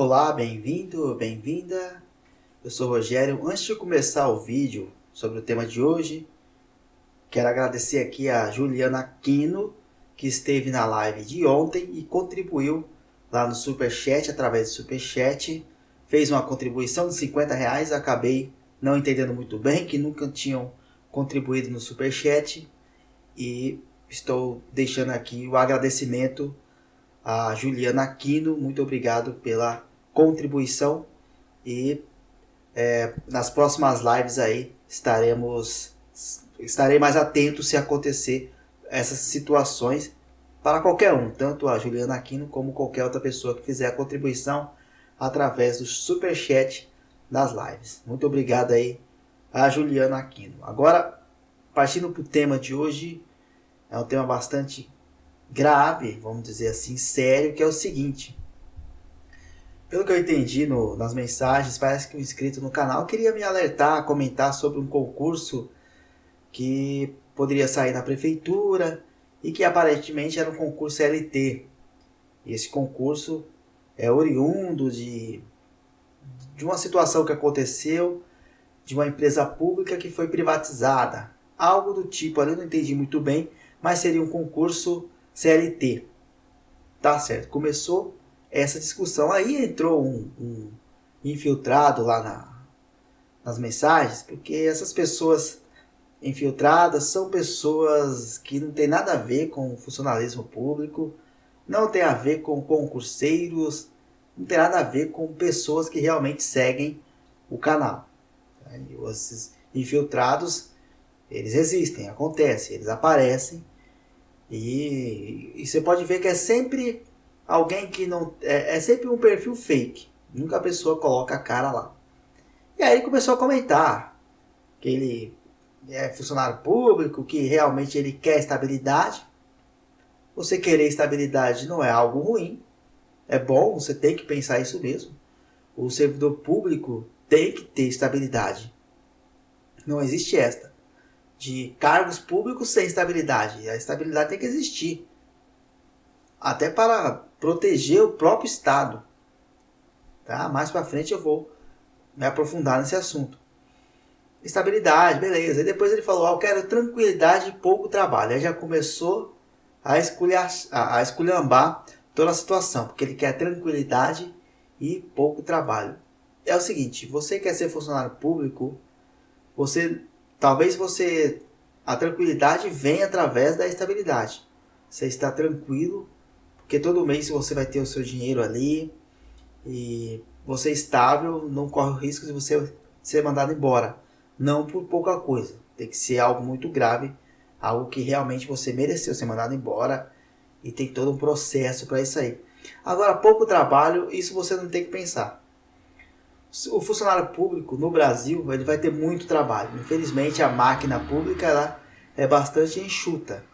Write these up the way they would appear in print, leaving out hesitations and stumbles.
Olá, bem-vindo, bem-vinda. Eu sou o Rogério. Antes de começar o vídeo sobre o tema de hoje, quero agradecer aqui a Juliana Aquino, que esteve na live de ontem e contribuiu lá no Superchat, através do Superchat. Fez uma contribuição de R$ 50, acabei não entendendo muito bem, que nunca tinham contribuído no Superchat. E estou deixando aqui o agradecimento a Juliana Aquino, muito obrigado pela contribuição e nas próximas lives aí estarei mais atento se acontecer essas situações para qualquer um, tanto a Juliana Aquino como qualquer outra pessoa que fizer a contribuição através do Superchat das lives. Muito obrigado aí a Juliana Aquino. Agora, partindo para o tema de hoje, é um tema bastante grave, vamos dizer assim, sério, que é o seguinte. Pelo que eu entendi nas mensagens, parece que um inscrito no canal queria me alertar, comentar sobre um concurso que poderia sair na prefeitura e que aparentemente era um concurso LT. E esse concurso é oriundo de uma situação que aconteceu, de uma empresa pública que foi privatizada. Algo do tipo, ali eu não entendi muito bem, mas seria um concurso CLT. Tá certo, começou essa discussão. Aí entrou um infiltrado lá nas mensagens, porque essas pessoas infiltradas são pessoas que não tem nada a ver com o funcionalismo público, não tem a ver com concurseiros, não tem nada a ver com pessoas que realmente seguem o canal. Esses infiltrados, eles existem, acontecem, eles aparecem. E você pode ver que é sempre alguém que não... É sempre um perfil fake. Nunca a pessoa coloca a cara lá. E aí ele começou a comentar que ele é funcionário público, que realmente ele quer estabilidade. Você querer estabilidade não é algo ruim. É bom, você tem que pensar isso mesmo. O servidor público tem que ter estabilidade. Não existe esta de cargos públicos sem estabilidade. A estabilidade tem que existir, até para proteger o próprio Estado. Tá? Mais para frente eu vou me aprofundar nesse assunto. Estabilidade, beleza. E depois ele falou, eu quero tranquilidade e pouco trabalho. Aí já começou a esculhambar toda a situação, porque ele quer tranquilidade e pouco trabalho. É o seguinte, você quer ser funcionário público, talvez a tranquilidade venha através da estabilidade. Você está tranquilo, porque todo mês você vai ter o seu dinheiro ali, e você é estável, não corre o risco de você ser mandado embora. Não por pouca coisa, tem que ser algo muito grave, algo que realmente você mereceu ser mandado embora, e tem todo um processo para isso aí. Agora, pouco trabalho, isso você não tem que pensar. O funcionário público no Brasil, ele vai ter muito trabalho. Infelizmente, a máquina pública ela é bastante enxuta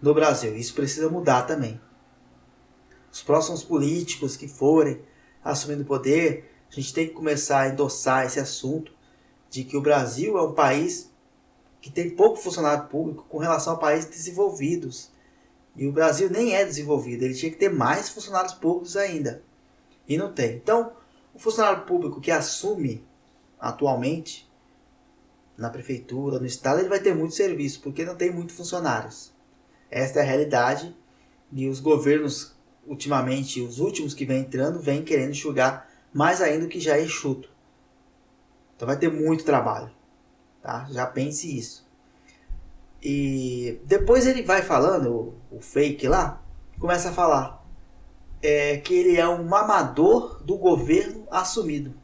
no Brasil. Isso precisa mudar também. Os próximos políticos que forem assumindo o poder, a gente tem que começar a endossar esse assunto de que o Brasil é um país que tem pouco funcionário público com relação a países desenvolvidos. E o Brasil nem é desenvolvido, ele tinha que ter mais funcionários públicos ainda. E não tem. Então, o funcionário público que assume atualmente na prefeitura, no estado, ele vai ter muito serviço, porque não tem muitos funcionários. Esta é a realidade, e os governos, ultimamente, os últimos que vêm entrando, vêm querendo enxugar mais ainda o que já é enxuto. Então vai ter muito trabalho, tá? Já pense isso. E depois ele vai falando, o fake lá, começa a falar que ele é um mamador do governo assumido.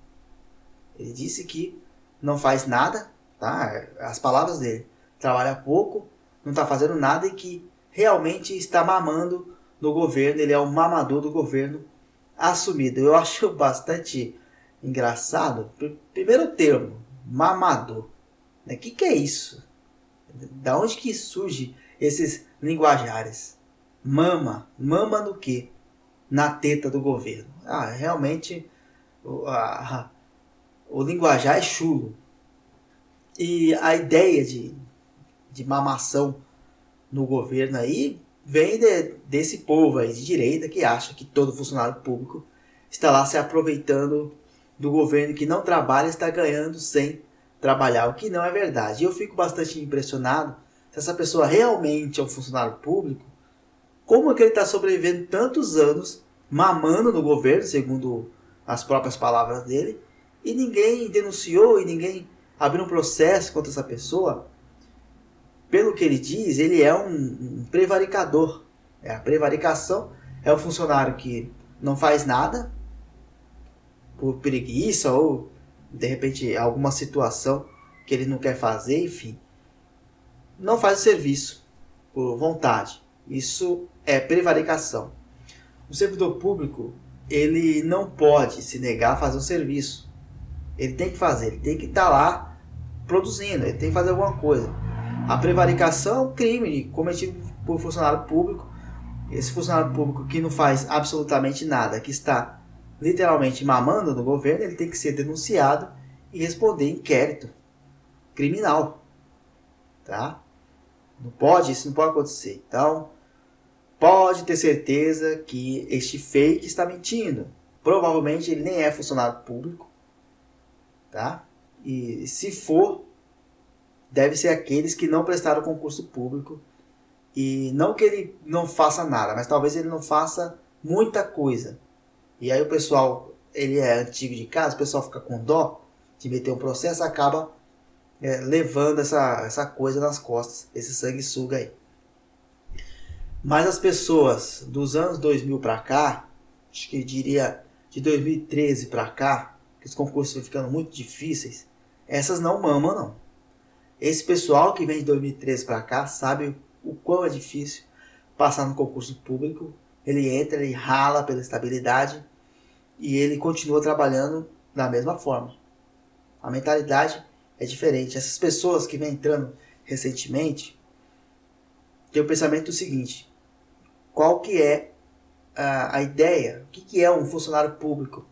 Ele disse que não faz nada, tá? As palavras dele. Trabalha pouco, não está fazendo nada e que realmente está mamando no governo. Ele é um mamador do governo assumido. Eu acho bastante engraçado. Primeiro termo, mamador. O que é isso? Da onde que surge esses linguajares? Mama no quê? Na teta do governo. Realmente o linguajar é chulo. E a ideia de mamação no governo aí vem desse povo aí de direita que acha que todo funcionário público está lá se aproveitando do governo que não trabalha, está ganhando sem trabalhar, o que não é verdade. E eu fico bastante impressionado se essa pessoa realmente é um funcionário público, como é que ele está sobrevivendo tantos anos, mamando no governo, segundo as próprias palavras dele, e ninguém denunciou, e ninguém abriu um processo contra essa pessoa. Pelo que ele diz, ele é um prevaricador. A prevaricação é o funcionário que não faz nada, por preguiça ou de repente alguma situação que ele não quer fazer, enfim, não faz o serviço por vontade. Isso é prevaricação. O servidor público, ele não pode se negar a fazer o serviço. Ele tem que fazer, ele tem que estar lá produzindo, ele tem que fazer alguma coisa. A prevaricação é um crime cometido por funcionário público. Esse funcionário público que não faz absolutamente nada, que está literalmente mamando no governo, ele tem que ser denunciado e responder inquérito criminal, tá? Não pode, isso não pode acontecer. Então, pode ter certeza que este fake está mentindo. Provavelmente ele nem é funcionário público, tá? E se for, deve ser aqueles que não prestaram concurso público. E não que ele não faça nada, mas talvez ele não faça muita coisa. E aí o pessoal, ele é antigo de casa, o pessoal fica com dó de meter um processo, acaba levando essa coisa nas costas, esse sanguessuga aí. Mas as pessoas dos anos 2000 para cá, acho que eu diria de 2013 para cá, que os concursos estão ficando muito difíceis, essas não mamam não. Esse pessoal que vem de 2013 para cá sabe o quão é difícil passar no concurso público. Ele entra, ele rala pela estabilidade e ele continua trabalhando da mesma forma. A mentalidade é diferente. Essas pessoas que vêm entrando recentemente têm o pensamento do seguinte: qual que é a ideia? O que é um funcionário público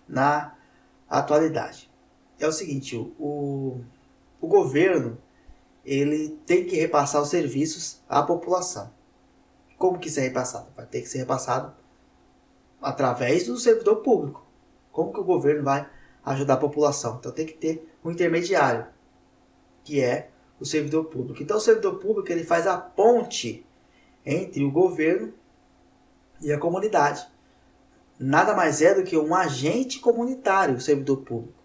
na atualidade? É o seguinte: o governo, ele tem que repassar os serviços à população. Como que isso é repassado? Vai ter que ser repassado através do servidor público. Como que o governo vai ajudar a população? Então tem que ter um intermediário, que é o servidor público. Então o servidor público, ele faz a ponte entre o governo e a comunidade. Nada mais é do que um agente comunitário, o servidor público.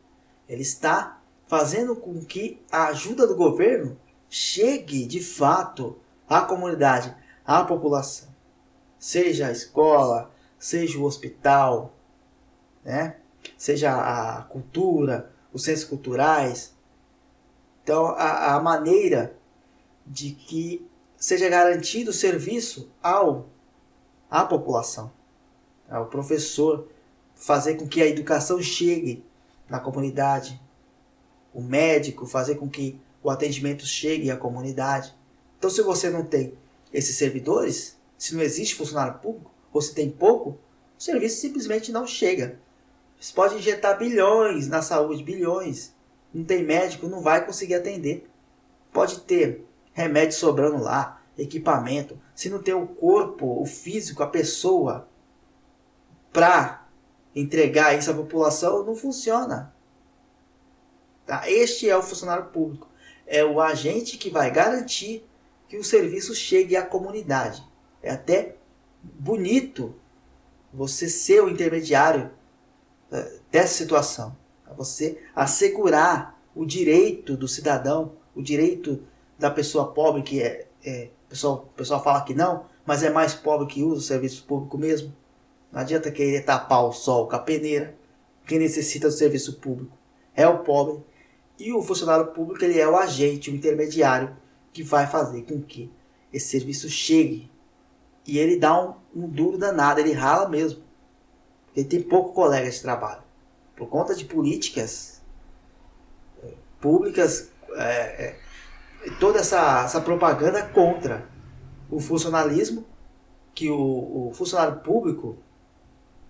Ele está fazendo com que a ajuda do governo chegue de fato à comunidade, à população. Seja a escola, seja o hospital, né? Seja a cultura, os centros culturais. Então, a maneira de que seja garantido o serviço à população. O professor fazer com que a educação chegue na comunidade. O médico fazer com que o atendimento chegue à comunidade. Então, se você não tem esses servidores, se não existe funcionário público, ou se tem pouco, o serviço simplesmente não chega. Você pode injetar bilhões na saúde, bilhões. Não tem médico, não vai conseguir atender. Pode ter remédio sobrando lá, equipamento. Se não tem o corpo, o físico, a pessoa para entregar isso à população, não funciona. Tá? Este é o funcionário público. É o agente que vai garantir que o serviço chegue à comunidade. É até bonito você ser o intermediário dessa situação. Você assegurar o direito do cidadão, o direito da pessoa pobre, que o pessoal fala que não, mas é mais pobre que usa o serviço público mesmo. Não adianta querer tapar o sol com a peneira. Quem necessita do serviço público é o pobre. E o funcionário público, ele é o agente, o intermediário que vai fazer com que esse serviço chegue. E ele dá um duro danado, ele rala mesmo. Ele tem pouco colega de trabalho. Por conta de políticas públicas, toda essa propaganda contra o funcionalismo, que o funcionário público,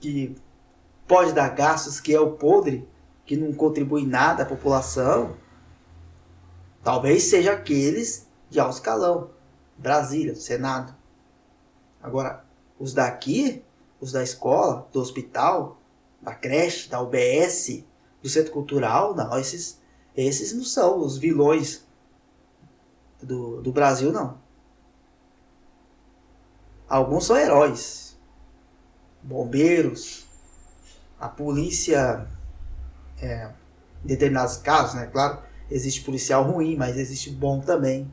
que pode dar gastos, que é o podre, que não contribui nada à população, talvez seja aqueles de alto escalão, Brasília, do Senado. Agora, os daqui, os da escola, do hospital, da creche, da UBS, do centro cultural, não, esses não são os vilões do Brasil, não. Alguns são heróis, bombeiros, a polícia, em determinados casos, né? Claro, existe policial ruim, mas existe bom também.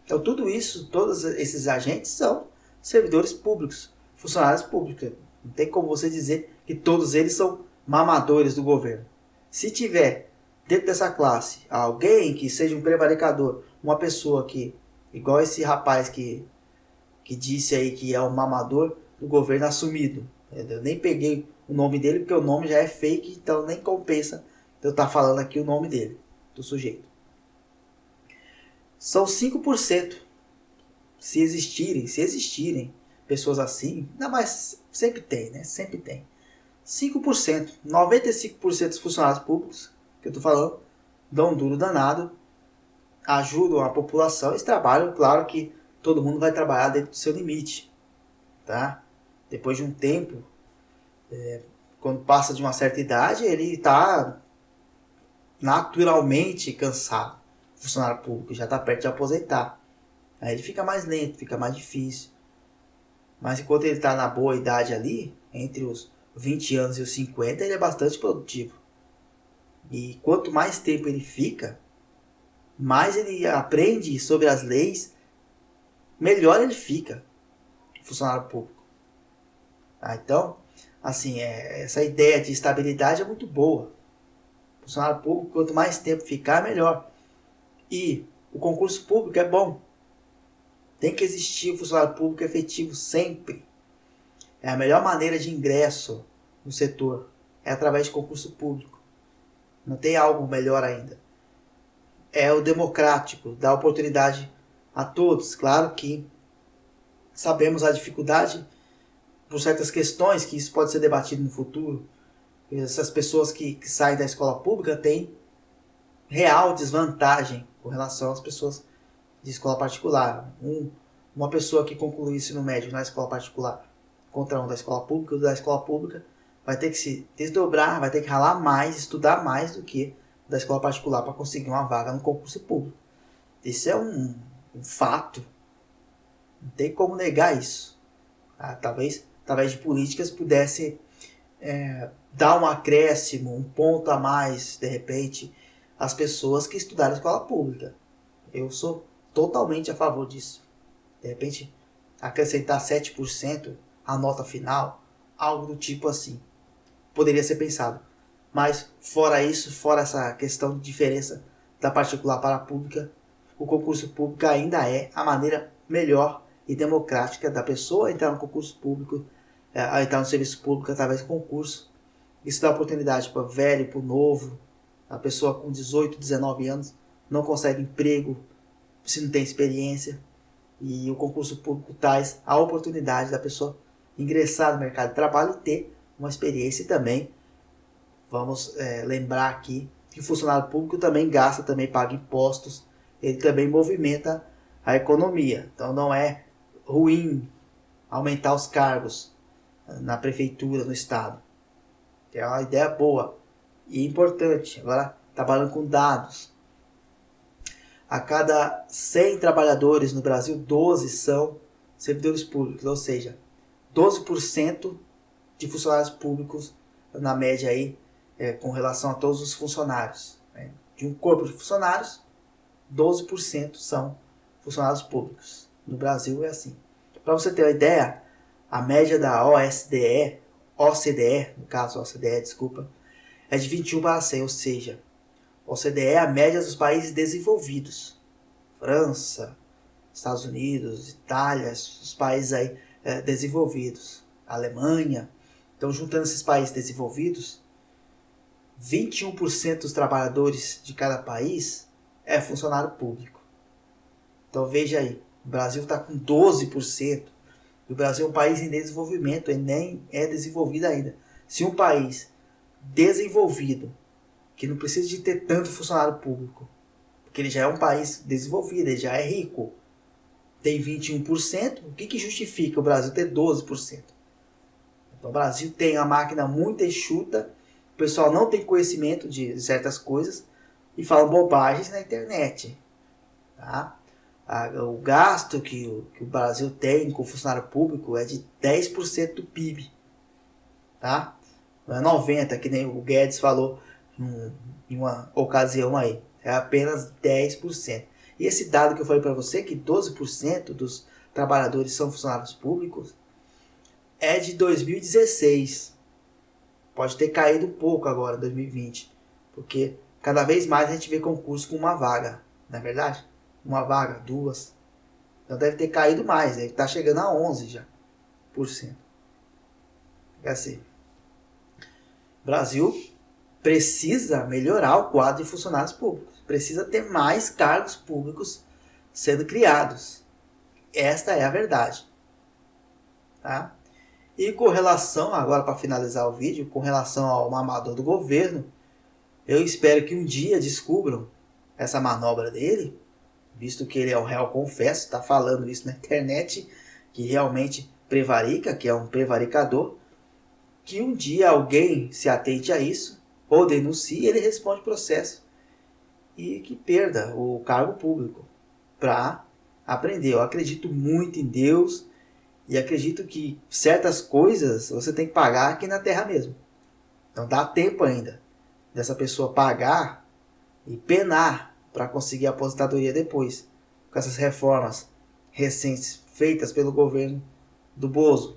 Então tudo isso, todos esses agentes são servidores públicos, funcionários públicos. Não tem como você dizer que todos eles são mamadores do governo. Se tiver dentro dessa classe alguém que seja um prevaricador, uma pessoa que, igual esse rapaz que disse aí que é um mamador do governo assumido. Eu nem peguei o nome dele porque o nome já é fake, então nem compensa eu estar falando aqui o nome dele, do sujeito. São 5%. Se existirem pessoas assim, ainda mais sempre tem, né? Sempre tem. 5%, 95% dos funcionários públicos, que eu estou falando, dão um duro danado, ajudam a população, eles trabalham, claro que todo mundo vai trabalhar dentro do seu limite, tá? Depois de um tempo, quando passa de uma certa idade, ele está naturalmente cansado. O funcionário público já está perto de aposentar. Aí ele fica mais lento, fica mais difícil. Mas enquanto ele está na boa idade ali, entre os 20 anos e os 50, ele é bastante produtivo. E quanto mais tempo ele fica, mais ele aprende sobre as leis, melhor ele fica, funcionário público. Então, assim, essa ideia de estabilidade é muito boa. Funcionário público, quanto mais tempo ficar, melhor. E o concurso público é bom. Tem que existir o funcionário público efetivo sempre. É a melhor maneira de ingresso no setor. É através de concurso público. Não tem algo melhor ainda. É o democrático, dá oportunidade a todos. Claro que sabemos a dificuldade por certas questões, que isso pode ser debatido no futuro. Essas pessoas que saem da escola pública têm real desvantagem com relação às pessoas de escola particular. Uma pessoa que conclui o ensino médio na escola particular contra um da escola pública, o da escola pública vai ter que se desdobrar, vai ter que ralar mais, estudar mais do que da escola particular para conseguir uma vaga no concurso público. Isso é um fato. Não tem como negar isso. Talvez, através de políticas, pudesse dar um acréscimo, um ponto a mais, de repente, às pessoas que estudaram escola pública. Eu sou totalmente a favor disso. De repente, acrescentar 7% a nota final, algo do tipo assim. Poderia ser pensado. Mas, fora isso, fora essa questão de diferença da particular para a pública, o concurso público ainda é a maneira melhor e democrática da pessoa entrar no concurso público, entrar no serviço público através do concurso. Isso dá oportunidade para o velho, para o novo. A pessoa com 18, 19 anos não consegue emprego se não tem experiência. E o concurso público traz a oportunidade da pessoa ingressar no mercado de trabalho e ter uma experiência. E também vamos lembrar aqui que o funcionário público também gasta, também paga impostos, ele também movimenta a economia. Então não é ruim aumentar os cargos na prefeitura, no estado. É uma ideia boa e importante. Agora, trabalhando com dados. A cada 100 trabalhadores no Brasil, 12 são servidores públicos, ou seja, 12% de funcionários públicos, na média aí, com relação a todos os funcionários. De um corpo de funcionários, 12% são funcionários públicos. No Brasil é assim. Para você ter uma ideia, a média da OCDE, no caso OCDE, desculpa, é de 21 para 100, ou seja, OCDE é a média dos países desenvolvidos. França, Estados Unidos, Itália, os países aí desenvolvidos. Alemanha. Então, juntando esses países desenvolvidos, 21% dos trabalhadores de cada país é funcionário público. Então, veja aí, o Brasil está com 12%. E o Brasil é um país em desenvolvimento, ele nem é desenvolvido ainda. Se um país desenvolvido, que não precisa de ter tanto funcionário público, porque ele já é um país desenvolvido, ele já é rico, tem 21%, o que justifica o Brasil ter 12%? Então, o Brasil tem uma máquina muito enxuta, o pessoal não tem conhecimento de certas coisas e falam bobagens na internet. Tá? O gasto que o Brasil tem com o funcionário público é de 10% do PIB. Tá? Não é 90%, que nem o Guedes falou em uma ocasião aí. É apenas 10%. E esse dado que eu falei para você, que 12% dos trabalhadores são funcionários públicos, é de 2016. Pode ter caído um pouco agora, 2020. Porque cada vez mais a gente vê concurso com uma vaga. Não é verdade? Uma vaga, duas. Então deve ter caído mais. Deve estar chegando a 11% já. É assim. O Brasil precisa melhorar o quadro de funcionários públicos. Precisa ter mais cargos públicos sendo criados. Esta é a verdade. Tá? E com relação, agora para finalizar o vídeo, com relação ao mamador do governo, eu espero que um dia descubram essa manobra dele, visto que ele é o réu confesso, está falando isso na internet, que realmente prevarica, que é um prevaricador, que um dia alguém se atente a isso, ou denuncie, ele responde processo, e que perda o cargo público para aprender. Eu acredito muito em Deus, e acredito que certas coisas você tem que pagar aqui na terra mesmo. Então dá tempo ainda dessa pessoa pagar e penar para conseguir a aposentadoria depois. Com essas reformas recentes feitas pelo governo do Bozo.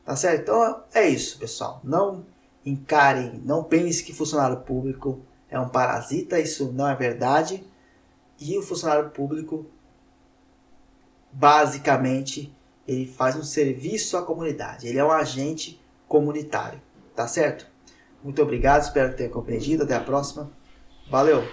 Tá certo? Então é isso, pessoal. Não encarem, não pense que funcionário público é um parasita. Isso não é verdade. E o funcionário público, basicamente, ele faz um serviço à comunidade. Ele é um agente comunitário. Tá certo? Muito obrigado, espero que tenha compreendido. Até a próxima. Valeu!